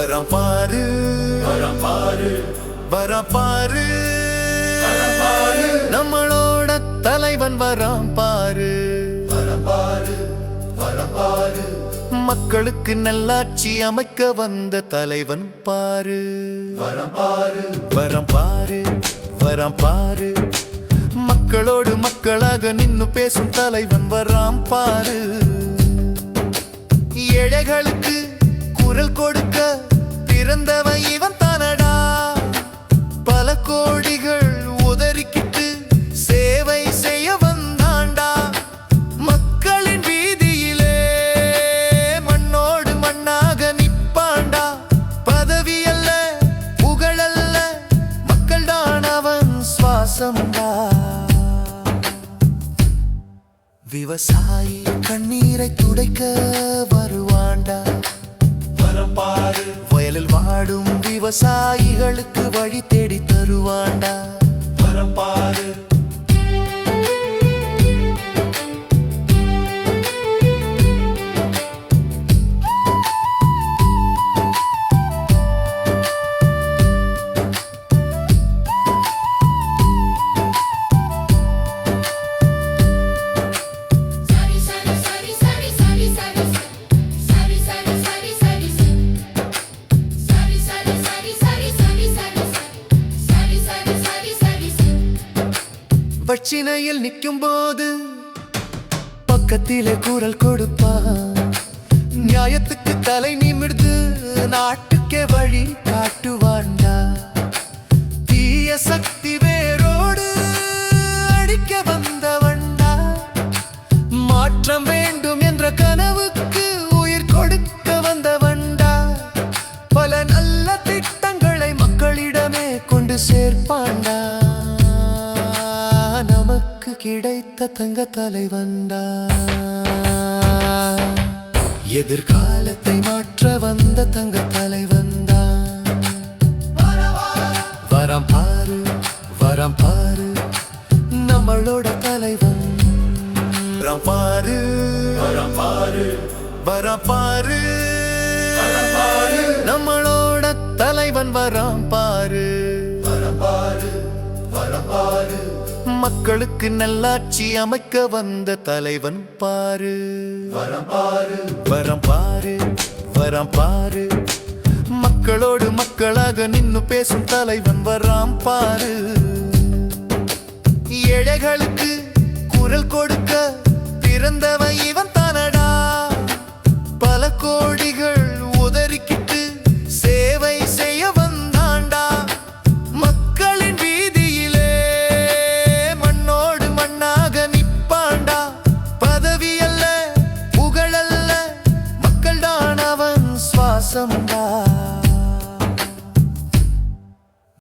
வரம் பாரு வரம் பாரு வரம் பாரு நம்மளோட தலைவன் வரம் பாரு வரம் பாரு வரம் பாரு மக்களுக்கு நல்லாட்சி அமைக்க வந்த தலைவன் பாரு வரம் பாரு வரம் பாரு வரம் பாரு மக்களோடு மக்களாக நின்னு பேசும் தலைவன் வராம் பாரு ஏழைகளுக்கு குரல் கொடுக்க பிறந்தவன் இவன் தானடா பல கோடிகள் உதறிக்கிட்டு சேவை செய்ய வந்தாண்டா மக்களின் வீதியிலே மண்ணோடு மண்ணாக நிப்பாண்டா பதவி அல்ல புகழல்ல மக்கள் தான் அவன் சுவாசம்டா விவசாயி கண்ணீரை துடைக்க வருவாண்டா வரம் பாரு வயலில் வாடும் விவசாயிகளுக்கு வழி தேடி தருவாண்டா வரம் பாரு பட்சினையில் நிற்கும் போது பக்கத்திலே குரல் கொடுப்பான் நியாயத்துக்கு தலை நிமிர்ந்து நாட்டுக்கே வழி காட்டுவாண்டா தீய சக்தி வேரோடு அடிக்க வந்தவண்டா மாற்றம் வேண்டும் என்ற கனவுக்கு உயிர் கொடுக்க வந்தவண்டா பல நல்ல திட்டங்களை மக்களிடமே கொண்டு சேர்ப்பாண்டா நமக்கு கிடைத்த தங்க தலைவன்டா எதிர்காலத்தை மாற்ற வந்த தங்க தலைவன்டா வரம் பாரு வரம் பாரு நம்மளோட தலைவன் வரம் பாரு வரம் பாரு வரம் பாரு நம்மளோட தலைவன் வரம் பாரு வரம் பாரு வரம் பாரு மக்களுக்கு நல்லாட்சி அமைக்க வந்த தலைவன் பாரு வரம் பாரு வரம் பாரு வரம் பாரு மக்களோடு மக்களாக நின்னு பேசும் தலைவன் வராம் பாரு ஏழைகளுக்கு குரல் கொடுக்க